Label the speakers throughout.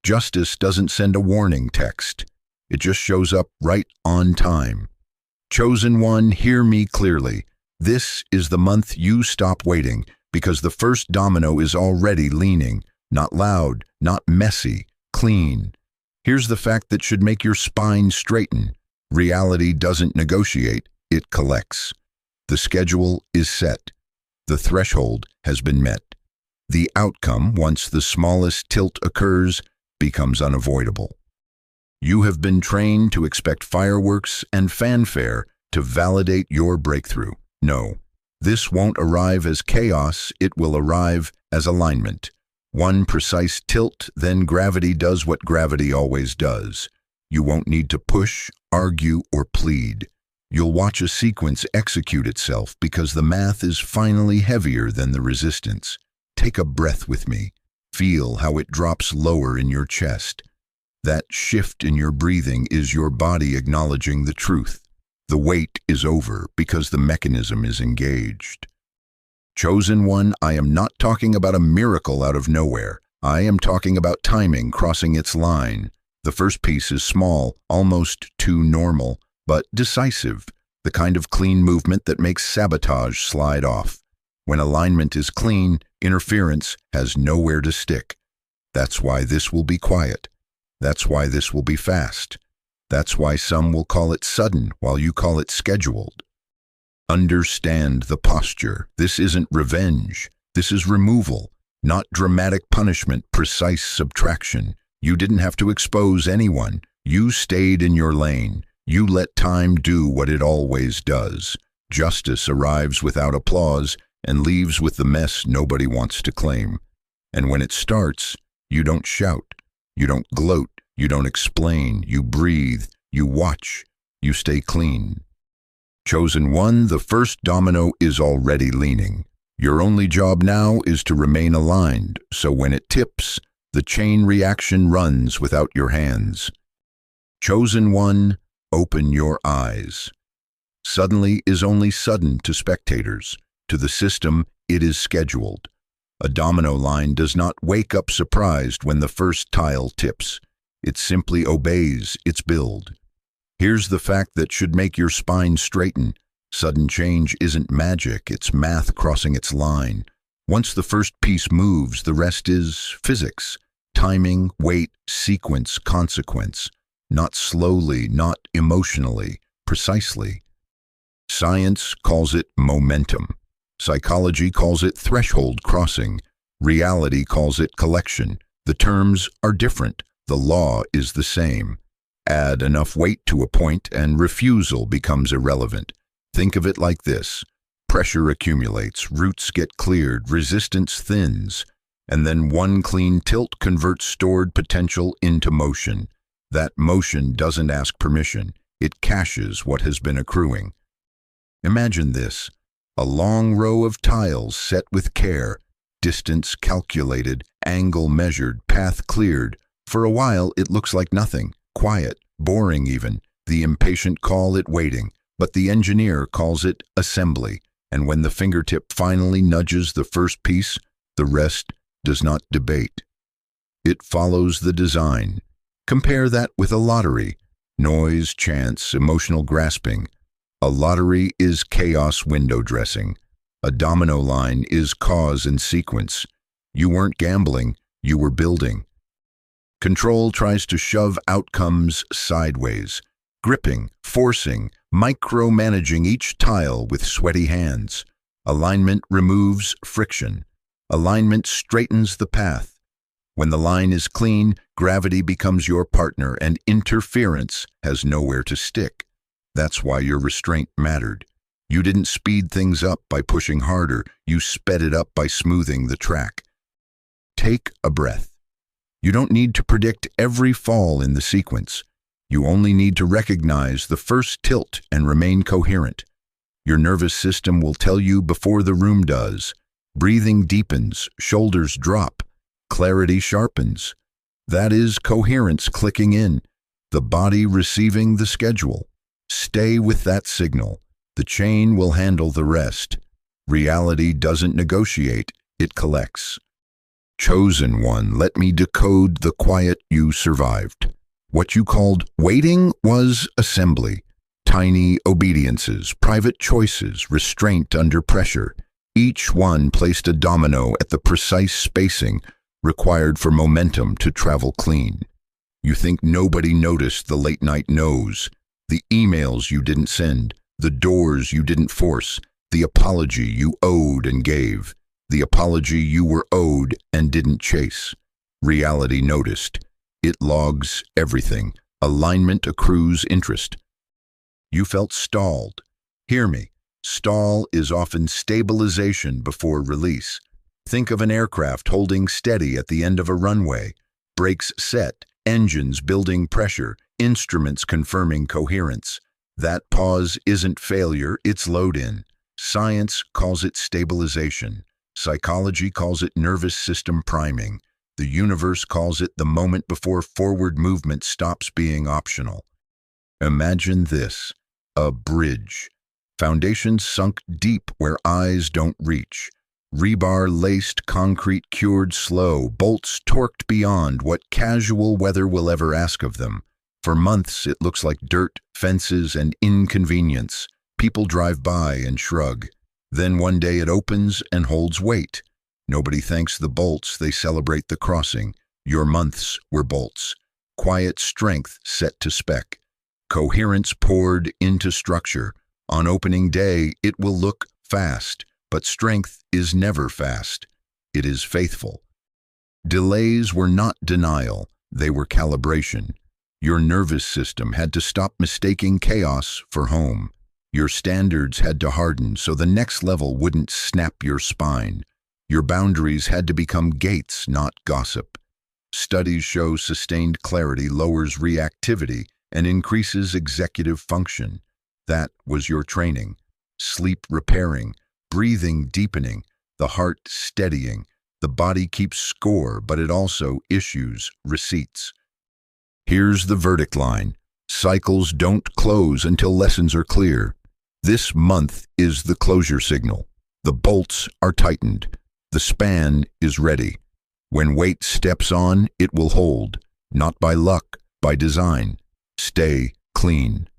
Speaker 1: Justice doesn't send a warning text. It just shows up right on time. Chosen one, hear me clearly. This is the month you stop waiting, because the first domino is already leaning. Not loud, not messy, clean. Here's the fact that should make your spine straighten. Reality doesn't negotiate, it collects. The schedule is set. The threshold has been met. The outcome, once the smallest tilt occurs, becomes unavoidable. You have been trained to expect fireworks and fanfare to validate your breakthrough. No, this won't arrive as chaos, it will arrive as alignment. One precise tilt, then gravity does what gravity always does. You won't need to push, argue, or plead. You'll watch a sequence execute itself because the math is finally heavier than the resistance. Take a breath with me. Feel how it drops lower in your chest. That shift in your breathing is your body acknowledging the truth. The wait is over because the mechanism is engaged. Chosen one, I am not talking about a miracle out of nowhere. I am talking about timing crossing its line. The first piece is small, almost too normal, but decisive, the kind of clean movement that makes sabotage slide off. When alignment is clean, interference has nowhere to stick. That's why this will be quiet. That's why this will be fast. That's why some will call it sudden while you call it scheduled. Understand the posture. This isn't revenge. This is removal, not dramatic punishment, precise subtraction. You didn't have to expose anyone. You stayed in your lane. You let time do what it always does. Justice arrives without applause and leaves with the mess nobody wants to claim. And when it starts, you don't shout. You don't gloat. You don't explain. You breathe. You watch. You stay clean. Chosen one, the first domino is already leaning. Your only job now is to remain aligned, so when it tips, the chain reaction runs without your hands. Chosen one, open your eyes. Suddenly is only sudden to spectators. To the system, it is scheduled. A domino line does not wake up surprised when the first tile tips. It simply obeys its build. Here's the fact that should make your spine straighten. Sudden change isn't magic, it's math crossing its line. Once the first piece moves, the rest is physics. Timing, weight, sequence, consequence. Not slowly, not emotionally, precisely. Science calls it momentum. Psychology calls it threshold crossing. Reality calls it collection. The terms are different. The law is the same. Add enough weight to a point and refusal becomes irrelevant. Think of it like this. Pressure accumulates, roots get cleared, resistance thins, and then one clean tilt converts stored potential into motion. That motion doesn't ask permission. It caches what has been accruing. Imagine this. A long row of tiles set with care, distance calculated, angle measured, path cleared. For a while it looks like nothing. Quiet, boring even. The impatient call it waiting, but the engineer calls it assembly. And when the fingertip finally nudges the first piece, the rest does not debate. It follows the design. Compare that with a lottery. Noise, chance, emotional grasping. A lottery is chaos window dressing. A domino line is cause and sequence. You weren't gambling, you were building. Control tries to shove outcomes sideways, gripping, forcing, micromanaging each tile with sweaty hands. Alignment removes friction. Alignment straightens the path. When the line is clean, gravity becomes your partner and interference has nowhere to stick. That's why your restraint mattered. You didn't speed things up by pushing harder, you sped it up by smoothing the track. Take a breath. You don't need to predict every fall in the sequence. You only need to recognize the first tilt and remain coherent. Your nervous system will tell you before the room does. Breathing deepens, shoulders drop, clarity sharpens. That is coherence clicking in, the body receiving the schedule. Stay with that signal. The chain will handle the rest. Reality doesn't negotiate, it collects. Chosen one, let me decode the quiet you survived. What you called waiting was assembly. Tiny obediences, private choices, restraint under pressure. Each one placed a domino at the precise spacing required for momentum to travel clean. You think nobody noticed the late night no's, the emails you didn't send, the doors you didn't force, the apology you owed and gave, the apology you were owed and didn't chase. Reality noticed. It logs everything. Alignment accrues interest. You felt stalled. Hear me. Stall is often stabilization before release. Think of an aircraft holding steady at the end of a runway. Brakes set, engines building pressure, instruments confirming coherence. That pause isn't failure, it's load-in. Science calls it stabilization. Psychology calls it nervous system priming. The universe calls it the moment before forward movement stops being optional. Imagine this, a bridge. Foundations sunk deep where eyes don't reach. Rebar laced, concrete cured slow, bolts torqued beyond what casual weather will ever ask of them. For months it looks like dirt, fences, and inconvenience. People drive by and shrug. Then one day it opens and holds weight. Nobody thanks the bolts, they celebrate the crossing. Your months were bolts. Quiet strength set to spec. Coherence poured into structure. On opening day, it will look fast, but strength is never fast. It is faithful. Delays were not denial, they were calibration. Your nervous system had to stop mistaking chaos for home. Your standards had to harden so the next level wouldn't snap your spine. Your boundaries had to become gates, not gossip. Studies show sustained clarity lowers reactivity and increases executive function. That was your training. Sleep repairing, breathing deepening, the heart steadying. The body keeps score, but it also issues receipts. Here's the verdict line. Cycles don't close until lessons are clear. This month is the closure signal. The bolts are tightened. The span is ready. When weight steps on, it will hold. Not by luck, by design. Stay clean.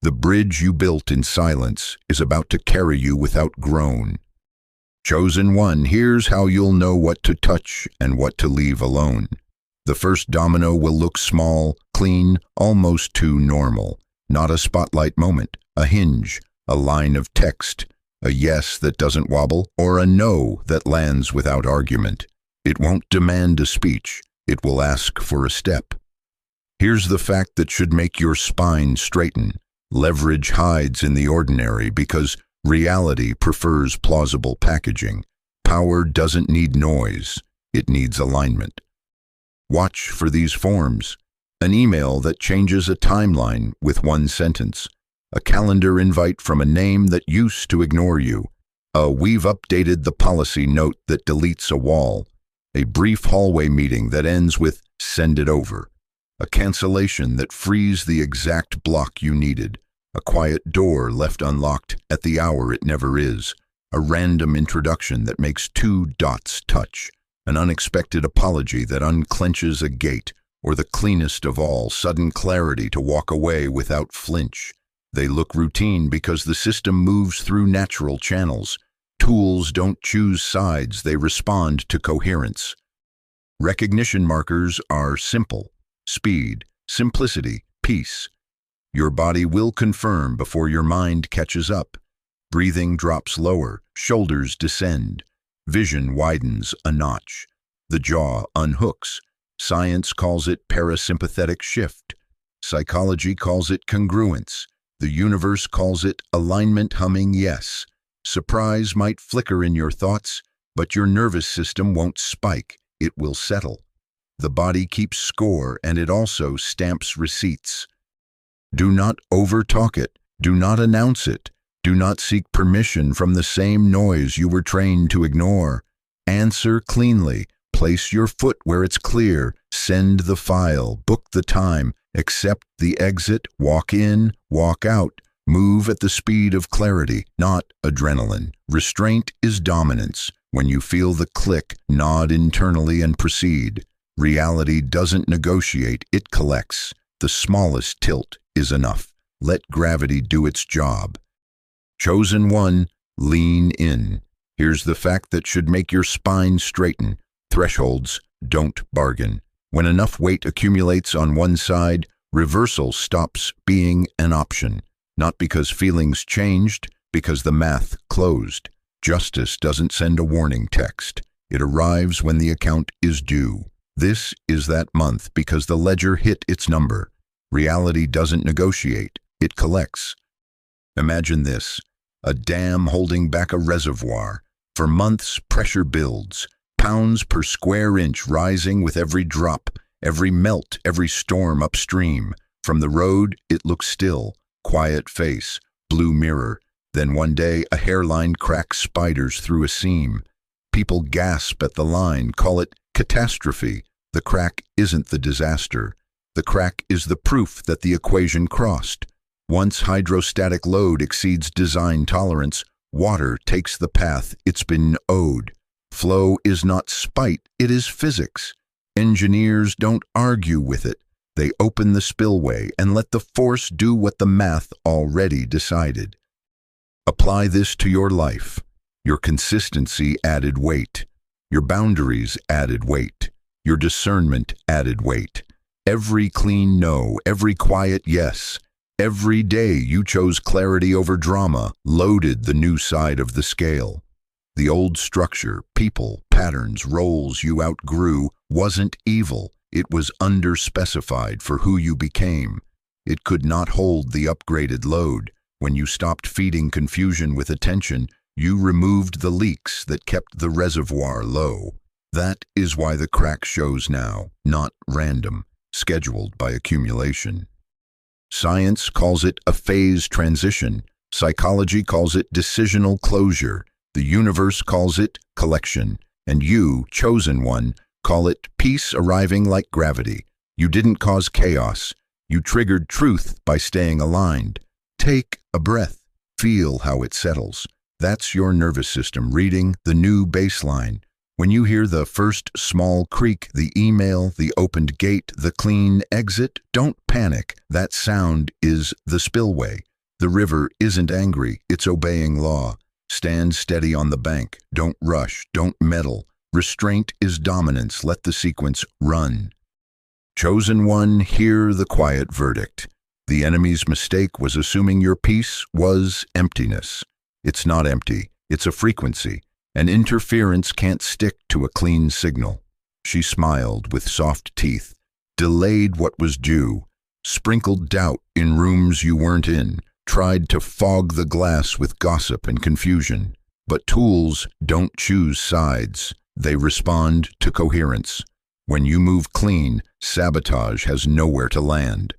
Speaker 1: The bridge you built in silence is about to carry you without groan. Chosen one, here's how you'll know what to touch and what to leave alone. The first domino will look small, clean, almost too normal. Not a spotlight moment, a hinge, a line of text, a yes that doesn't wobble, or a no that lands without argument. It won't demand a speech, it will ask for a step. Here's the fact that should make your spine straighten. Leverage hides in the ordinary because reality prefers plausible packaging. Power doesn't need noise, it needs alignment. Watch for these forms. An email that changes a timeline with one sentence. A calendar invite from a name that used to ignore you. We've updated the policy note that deletes a wall. A brief hallway meeting that ends with send it over. A cancellation that frees the exact block you needed. A quiet door left unlocked at the hour it never is. A random introduction that makes two dots touch. An unexpected apology that unclenches a gate. Or the cleanest of all, sudden clarity to walk away without flinch. They look routine because the system moves through natural channels. Tools don't choose sides, they respond to coherence. Recognition markers are simple. Speed, simplicity, peace. Your body will confirm before your mind catches up. Breathing drops lower, shoulders descend. Vision widens a notch. The jaw unhooks. Science calls it parasympathetic shift. Psychology calls it congruence. The universe calls it alignment humming yes. Surprise might flicker in your thoughts, but your nervous system won't spike. It will settle. The body keeps score and it also stamps receipts. Do not overtalk it. Do not announce it. Do not seek permission from the same noise you were trained to ignore. Answer cleanly. Place your foot where it's clear. Send the file. Book the time. Accept the exit. Walk in. Walk out. Move at the speed of clarity, not adrenaline. Restraint is dominance. When you feel the click, nod internally and proceed. Reality doesn't negotiate, it collects. The smallest tilt is enough. Let gravity do its job. Chosen one, lean in. Here's the fact that should make your spine straighten. Thresholds don't bargain. When enough weight accumulates on one side, reversal stops being an option. Not because feelings changed, because the math closed. Justice doesn't send a warning text. It arrives when the account is due. This is that month because the ledger hit its number. Reality doesn't negotiate, it collects. Imagine this, a dam holding back a reservoir. For months, pressure builds, pounds per square inch rising with every drop, every melt, every storm upstream. From the road, it looks still, quiet face, blue mirror. Then one day, a hairline cracks spiders through a seam. People gasp at the line, call it catastrophe. The crack isn't the disaster. The crack is the proof that the equation crossed. Once hydrostatic load exceeds design tolerance, water takes the path it's been owed. Flow is not spite, it is physics. Engineers don't argue with it. They open the spillway and let the force do what the math already decided. Apply this to your life. Your consistency added weight. Your boundaries added weight. Your discernment added weight. Every clean no, every quiet yes. Every day you chose clarity over drama, loaded the new side of the scale. The old structure, people, patterns, roles you outgrew wasn't evil. It was underspecified for who you became. It could not hold the upgraded load. When you stopped feeding confusion with attention, you removed the leaks that kept the reservoir low. That is why the crack shows now, not random, scheduled by accumulation. Science calls it a phase transition. Psychology calls it decisional closure. The universe calls it collection. And you, chosen one, call it peace arriving like gravity. You didn't cause chaos. You triggered truth by staying aligned. Take a breath. Feel how it settles. That's your nervous system reading the new baseline. When you hear the first small creak, the email, the opened gate, the clean exit, don't panic. That sound is the spillway. The river isn't angry, it's obeying law. Stand steady on the bank. Don't rush, don't meddle. Restraint is dominance. Let the sequence run. Chosen one, hear the quiet verdict. The enemy's mistake was assuming your peace was emptiness. It's not empty, it's a frequency. An interference can't stick to a clean signal. She smiled with soft teeth, delayed what was due, sprinkled doubt in rooms you weren't in, tried to fog the glass with gossip and confusion. But tools don't choose sides. They respond to coherence. When you move clean, sabotage has nowhere to land.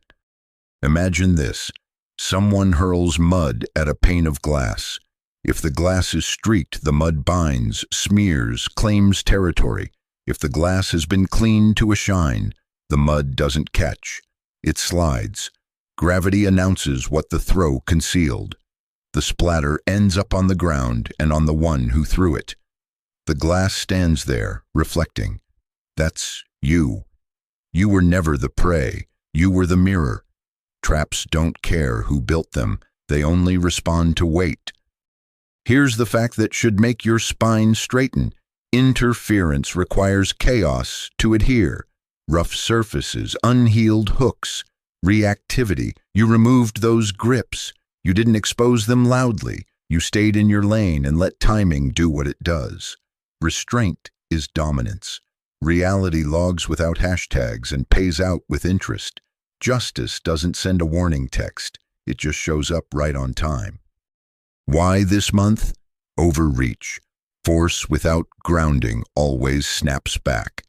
Speaker 1: Imagine this. Someone hurls mud at a pane of glass. If the glass is streaked, the mud binds, smears, claims territory. If the glass has been cleaned to a shine, the mud doesn't catch. It slides. Gravity announces what the throw concealed. The splatter ends up on the ground and on the one who threw it. The glass stands there, reflecting. That's you. You were never the prey. You were the mirror. Traps don't care who built them. They only respond to weight. Here's the fact that should make your spine straighten. Interference requires chaos to adhere. Rough surfaces, unhealed hooks, reactivity. You removed those grips. You didn't expose them loudly. You stayed in your lane and let timing do what it does. Restraint is dominance. Reality logs without hashtags and pays out with interest. Justice doesn't send a warning text. It just shows up right on time. Why this month? Overreach. Force without grounding always snaps back.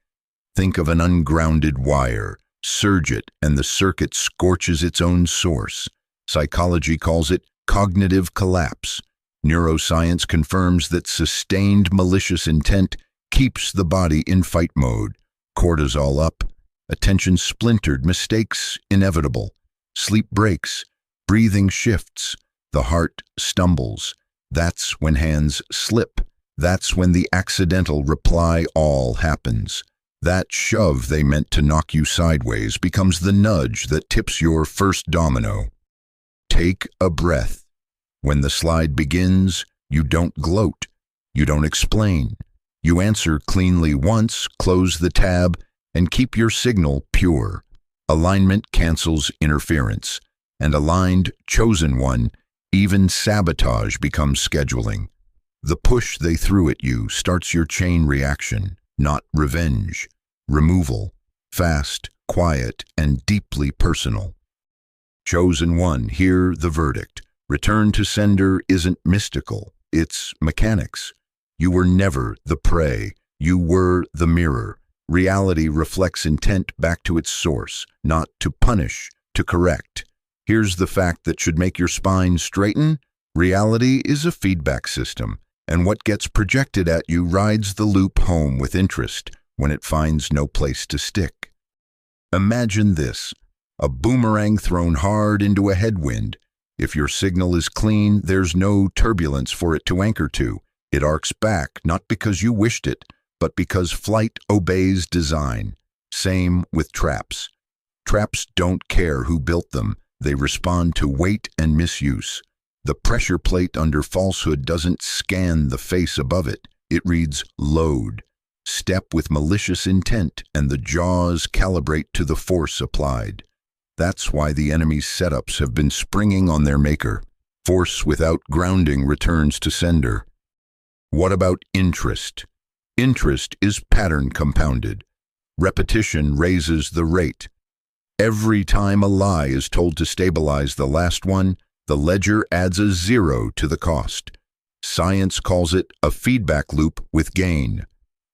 Speaker 1: Think of an ungrounded wire. Surge it, and the circuit scorches its own source. Psychology calls it cognitive collapse. Neuroscience confirms that sustained malicious intent keeps the body in fight mode. Cortisol up, attention splintered, mistakes inevitable. Sleep breaks, breathing shifts, the heart stumbles. That's when hands slip. That's when the accidental reply all happens. That shove they meant to knock you sideways becomes the nudge that tips your first domino. Take a breath. When the slide begins, you don't gloat. You don't explain. You answer cleanly once, close the tab, and keep your signal pure. Alignment cancels interference. And aligned, chosen one, even sabotage becomes scheduling. The push they threw at you starts your chain reaction, not revenge. Removal, fast, quiet, and deeply personal. Chosen one, hear the verdict. Return to sender isn't mystical, it's mechanics. You were never the prey, you were the mirror. Reality reflects intent back to its source, not to punish, to correct. Here's the fact that should make your spine straighten. Reality is a feedback system, and what gets projected at you rides the loop home with interest when it finds no place to stick. Imagine this, a boomerang thrown hard into a headwind. If your signal is clean, there's no turbulence for it to anchor to. It arcs back, not because you wished it, but because flight obeys design. Same with traps. Traps don't care who built them. They respond to weight and misuse. The pressure plate under falsehood doesn't scan the face above it. It reads load. Step with malicious intent, and the jaws calibrate to the force applied. That's why the enemy's setups have been springing on their maker. Force without grounding returns to sender. What about interest? Interest is pattern compounded. Repetition raises the rate. Every time a lie is told to stabilize the last one, the ledger adds a zero to the cost. Science calls it a feedback loop with gain.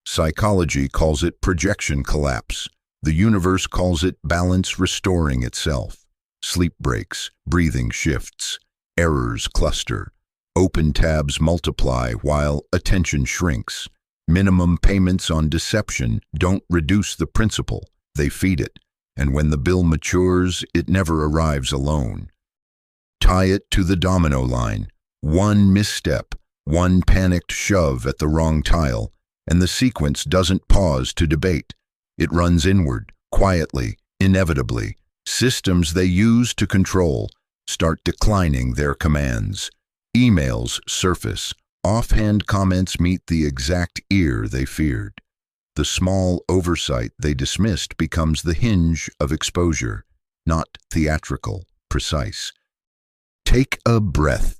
Speaker 1: Psychology calls it projection collapse. The universe calls it balance restoring itself. Sleep breaks, breathing shifts, errors cluster. Open tabs multiply while attention shrinks. Minimum payments on deception don't reduce the principle, they feed it. And when the bill matures, it never arrives alone. Tie it to the domino line. One misstep, one panicked shove at the wrong tile, and the sequence doesn't pause to debate. It runs inward, quietly, inevitably. Systems they use to control start declining their commands. Emails surface. Offhand comments meet the exact ear they feared. The small oversight they dismissed becomes the hinge of exposure, not theatrical, precise. Take a breath.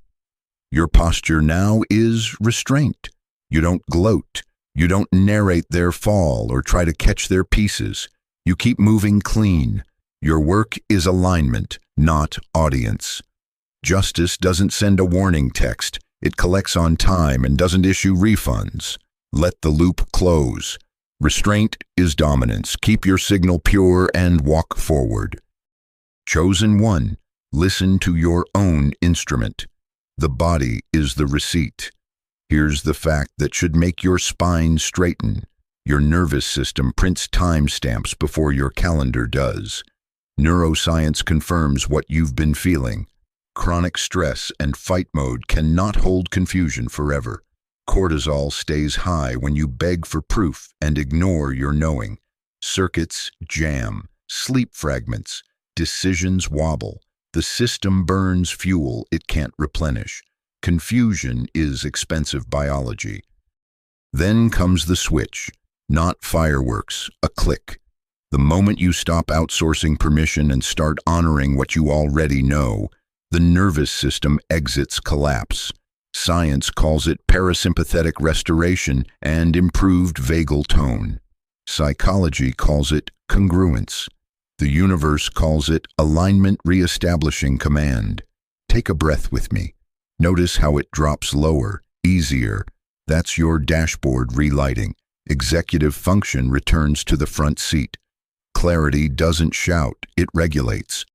Speaker 1: Your posture now is restraint. You don't gloat. You don't narrate their fall or try to catch their pieces. You keep moving clean. Your work is alignment, not audience. Justice doesn't send a warning text. It collects on time and doesn't issue refunds. Let the loop close. Restraint is dominance. Keep your signal pure and walk forward. Chosen one, listen to your own instrument. The body is the receipt. Here's the fact that should make your spine straighten. Your nervous system prints timestamps before your calendar does. Neuroscience confirms what you've been feeling. Chronic stress and fight mode cannot hold confusion forever. Cortisol stays high when you beg for proof and ignore your knowing. Circuits jam, sleep fragments, decisions wobble. The system burns fuel it can't replenish. Confusion is expensive biology. Then comes the switch, not fireworks, a click. The moment you stop outsourcing permission and start honoring what you already know, the nervous system exits collapse. Science calls it parasympathetic restoration and improved vagal tone. Psychology calls it congruence. The universe calls it alignment reestablishing command. Take a breath with me. Notice how it drops lower, easier. That's your dashboard relighting. Executive function returns to the front seat. Clarity doesn't shout, it regulates.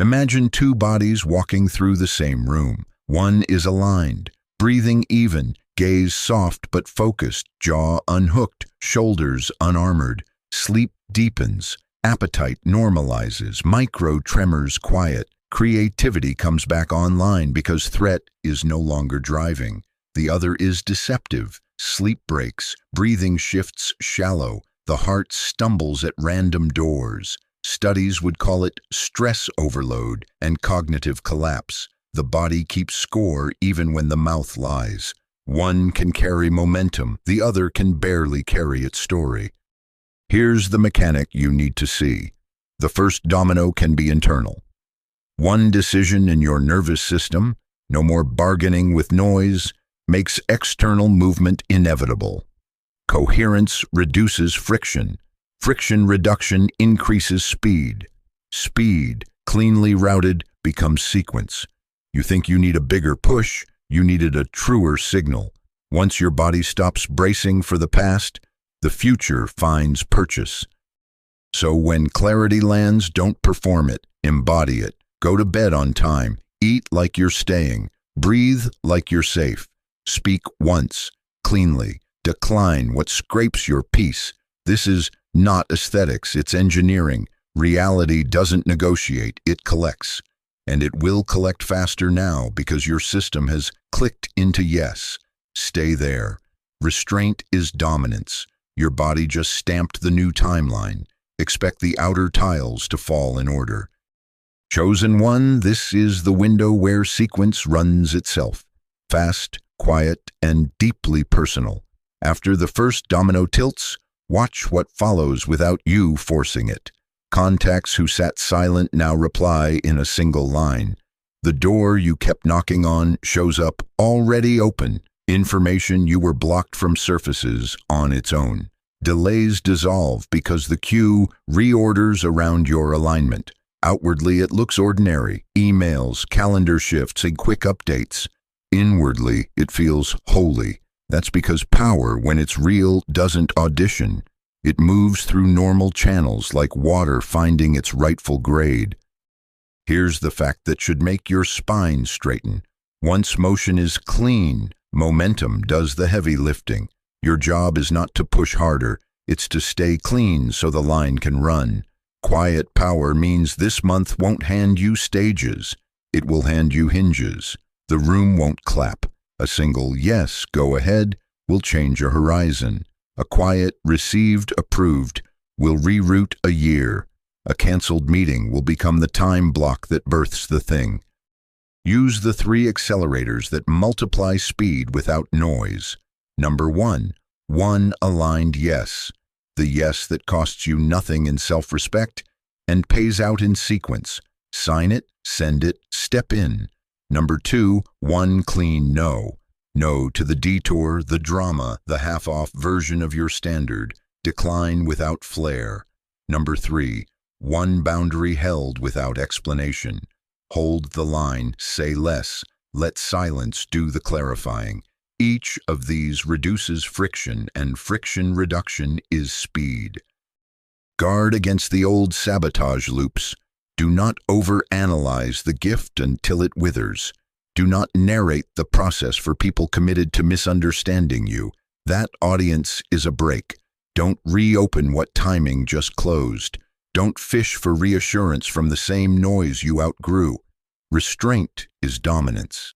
Speaker 1: Imagine two bodies walking through the same room. One is aligned, breathing even, gaze soft but focused, jaw unhooked, shoulders unarmored. Sleep deepens, appetite normalizes, micro tremors quiet. Creativity comes back online because threat is no longer driving. The other is deceptive. Sleep breaks, breathing shifts shallow, the heart stumbles at random doors. Studies would call it stress overload and cognitive collapse. The body keeps score even when the mouth lies. One can carry momentum, the other can barely carry its story. Here's the mechanic you need to see. The first domino can be internal. One decision in your nervous system, no more bargaining with noise, makes external movement inevitable. Coherence reduces friction. Friction reduction increases speed. Speed, cleanly routed, becomes sequence. You think you need a bigger push, you needed a truer signal. Once your body stops bracing for the past, the future finds purchase. So when clarity lands, don't perform it, embody it. Go to bed on time, eat like you're staying, breathe like you're safe. Speak once, cleanly, decline what scrapes your peace. This is not aesthetics, it's engineering. Reality doesn't negotiate, it collects. And it will collect faster now because your system has clicked into yes. Stay there. Restraint is dominance. Your body just stamped the new timeline. Expect the outer tiles to fall in order. Chosen one, this is the window where sequence runs itself. Fast, quiet, and deeply personal. After the first domino tilts, watch what follows without you forcing it. Contacts who sat silent now reply in a single line. The door you kept knocking on shows up already open. Information you were blocked from surfaces on its own. Delays dissolve because the queue reorders around your alignment. Outwardly, it looks ordinary. Emails, calendar shifts, and quick updates. Inwardly, it feels holy. That's because power, when it's real, doesn't audition. It moves through normal channels like water finding its rightful grade. Here's the fact that should make your spine straighten. Once motion is clean, momentum does the heavy lifting. Your job is not to push harder, it's to stay clean so the line can run. Quiet power means this month won't hand you stages. It will hand you hinges. The room won't clap. A single yes, go ahead, will change a horizon. A quiet, received, approved, will reroute a year. A canceled meeting will become the time block that births the thing. Use the 3 accelerators that multiply speed without noise. Number 1, one aligned yes. The yes that costs you nothing in self-respect and pays out in sequence. Sign it, send it, step in. Number 2, one clean no. No to the detour, the drama, the half-off version of your standard. Decline without flair. Number 3, one boundary held without explanation. Hold the line, say less, let silence do the clarifying. Each of these reduces friction, and friction reduction is speed. Guard against the old sabotage loops. Do not overanalyze the gift until it withers. Do not narrate the process for people committed to misunderstanding you. That audience is a break. Don't reopen what timing just closed. Don't fish for reassurance from the same noise you outgrew. Restraint is dominance.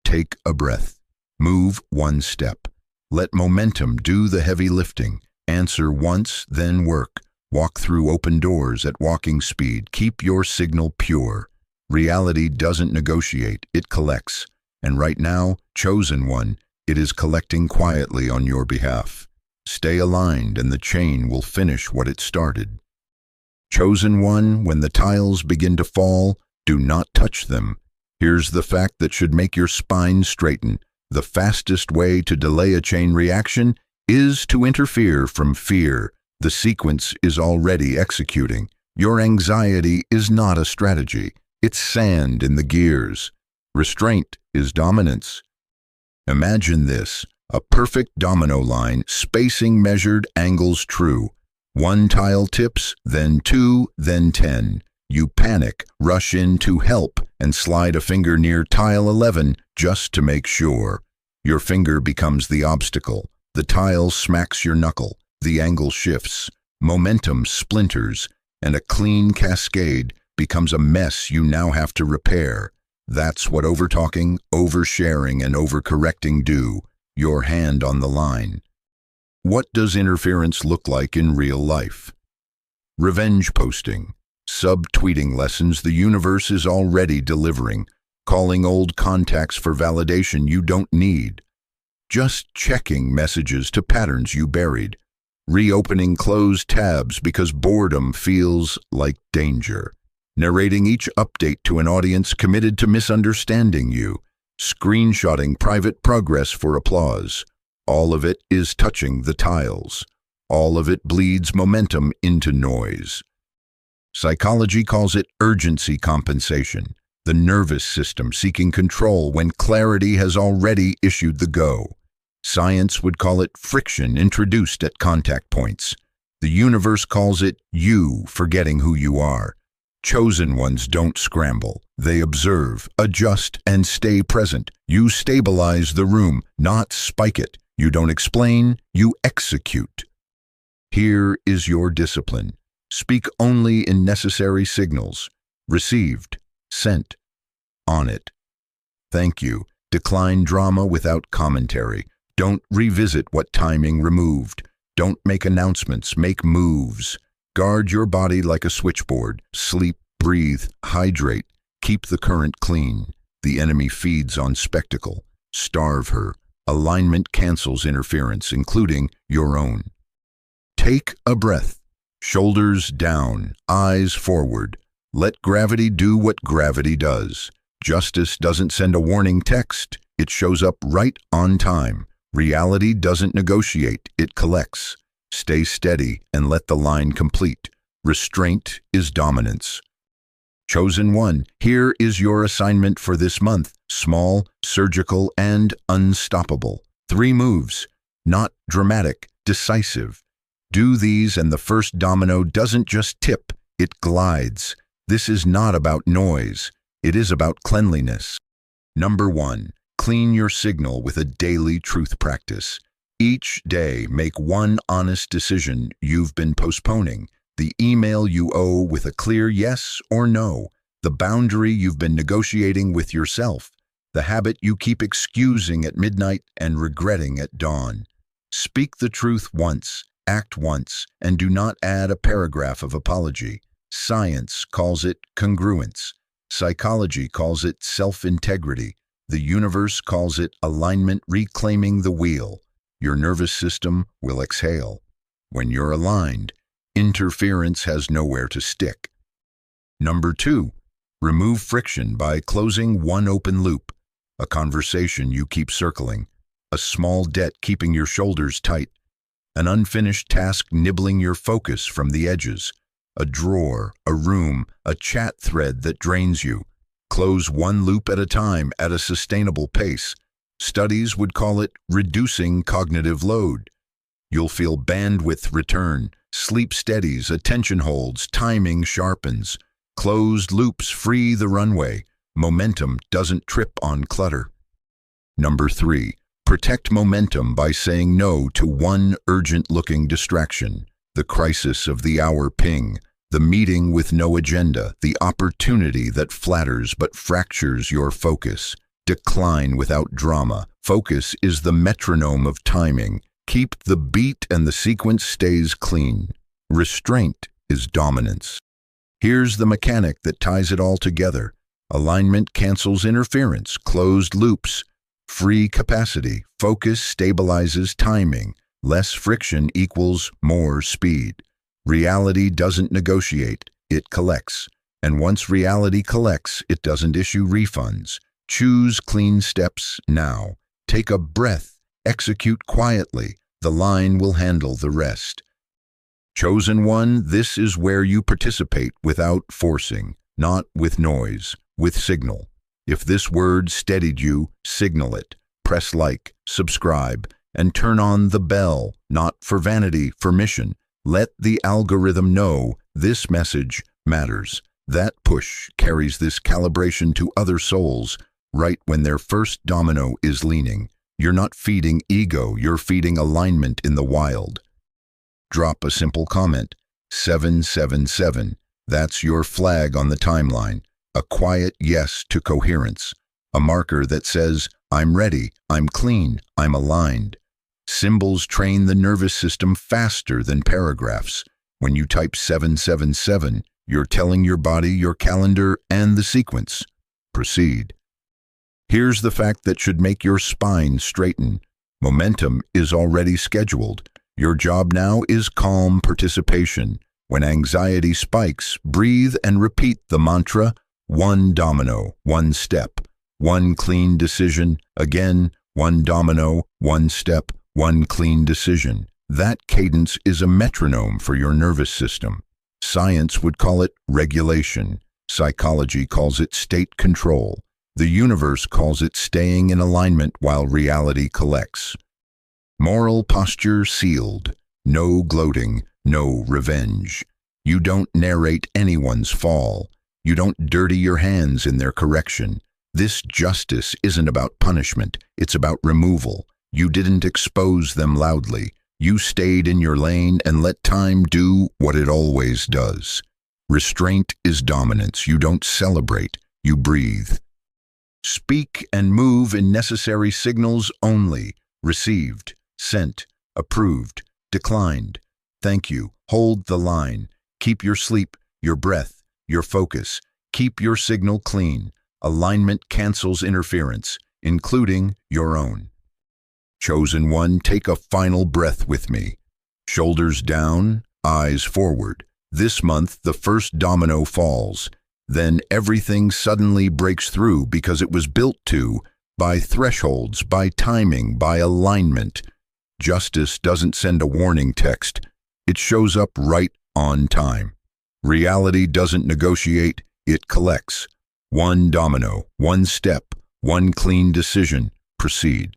Speaker 1: Take a breath. Move one step. Let momentum do the heavy lifting. Answer once, then work. Walk through open doors at walking speed. Keep your signal pure. Reality doesn't negotiate, it collects. And right now, chosen one, it is collecting quietly on your behalf. Stay aligned and the chain will finish what it started. Chosen one, when the tiles begin to fall, do not touch them. Here's the fact that should make your spine straighten. The fastest way to delay a chain reaction is to interfere from fear. The sequence is already executing. Your anxiety is not a strategy. It's sand in the gears. Restraint is dominance. Imagine this, a perfect domino line, spacing measured, angles true. 1 tile tips, then 2, then 10. You panic, rush in to help, and slide a finger near tile 11 just to make sure. Your finger becomes the obstacle. The tile smacks your knuckle. The angle shifts. Momentum splinters, and a clean cascade becomes a mess you now have to repair. That's what overtalking, oversharing, and overcorrecting do. Your hand on the line. What does interference look like in real life? Revenge posting, sub-tweeting lessons the universe is already delivering, calling old contacts for validation you don't need, just checking messages to patterns you buried, reopening closed tabs because boredom feels like danger, narrating each update to an audience committed to misunderstanding you, screenshotting private progress for applause. All of it is touching the tiles. All of it bleeds momentum into noise. Psychology calls it urgency compensation, the nervous system seeking control when clarity has already issued the go. Science would call it friction introduced at contact points. The universe calls it you forgetting who you are. Chosen ones don't scramble. They observe, adjust, and stay present. You stabilize the room, not spike it. You don't explain, you execute. Here is your discipline. Speak only in necessary signals. Received. Sent. On it. Thank you. Decline drama without commentary. Don't revisit what timing removed. Don't make announcements, make moves. Guard your body like a switchboard. Sleep, breathe, hydrate. Keep the current clean. The enemy feeds on spectacle. Starve her. Alignment cancels interference, including your own. Take a breath. Shoulders down, eyes forward. Let gravity do what gravity does. Justice doesn't send a warning text. It shows up right on time. Reality doesn't negotiate. It collects. Stay steady and let the line complete. Restraint is dominance. Chosen one, here is your assignment for this month. Small, surgical, and unstoppable. 3 moves. Not dramatic, decisive. Do these and the first domino doesn't just tip, it glides. This is not about noise. It is about cleanliness. Number 1. Clean your signal with a daily truth practice. Each day, make one honest decision you've been postponing. The email you owe with a clear yes or no. The boundary you've been negotiating with yourself. The habit you keep excusing at midnight and regretting at dawn. Speak the truth once, act once, and do not add a paragraph of apology. Science calls it congruence. Psychology calls it self-integrity. The universe calls it alignment reclaiming the wheel. Your nervous system will exhale. When you're aligned, interference has nowhere to stick. Number 2, remove friction by closing one open loop. A conversation you keep circling. A small debt keeping your shoulders tight. An unfinished task nibbling your focus from the edges. A drawer, a room, a chat thread that drains you. Close one loop at a time at a sustainable pace. Studies would call it reducing cognitive load. You'll feel bandwidth return, sleep steadies, attention holds, timing sharpens. Closed loops free the runway. Momentum doesn't trip on clutter. Number 3, protect momentum by saying no to one urgent-looking distraction. The crisis of the hour ping. The meeting with no agenda, the opportunity that flatters but fractures your focus. Decline without drama. Focus is the metronome of timing. Keep the beat and the sequence stays clean. Restraint is dominance. Here's the mechanic that ties it all together. Alignment cancels interference, closed loops. Free capacity. Focus stabilizes timing. Less friction equals more speed. Reality doesn't negotiate, it collects. And once reality collects, it doesn't issue refunds. Choose clean steps now. Take a breath. Execute quietly. The line will handle the rest. Chosen one, this is where you participate without forcing, not with noise, with signal. If this word steadied you, signal it. Press like, subscribe, and turn on the bell, not for vanity, for mission. Let the algorithm know this message matters. That push carries this calibration to other souls right when their first domino is leaning. You're not feeding ego, you're feeding alignment in the wild. Drop a simple comment. 777. That's your flag on the timeline. a quiet yes to coherence, a marker that says, I'm ready, I'm clean, I'm aligned. Symbols train the nervous system faster than paragraphs. When you type 777, you're telling your body, your calendar, and the sequence. Proceed. Here's the fact that should make your spine straighten. Momentum is already scheduled. Your job now is calm participation. When anxiety spikes, breathe and repeat the mantra, one domino, one step, one clean decision, again, one domino, one step, one clean decision. That cadence is a metronome for your nervous system. Science would call it regulation. Psychology calls it state control. The universe calls it staying in alignment while reality collects. Moral posture sealed. No gloating, no revenge. You don't narrate anyone's fall. You don't dirty your hands in their correction. This justice isn't about punishment, it's about removal. You didn't expose them loudly. You stayed in your lane and let time do what it always does. Restraint is dominance. You don't celebrate, you breathe. Speak and move in necessary signals only. Received, sent, approved, declined. Thank you. Hold the line. Keep your sleep, your breath, your focus. Keep your signal clean. Alignment cancels interference, including your own. Chosen one, take a final breath with me. Shoulders down, eyes forward. This month, the first domino falls. Then everything suddenly breaks through because it was built to, by thresholds, by timing, by alignment. Justice doesn't send a warning text. It shows up right on time. Reality doesn't negotiate, it collects. One domino, one step, one clean decision. Proceed.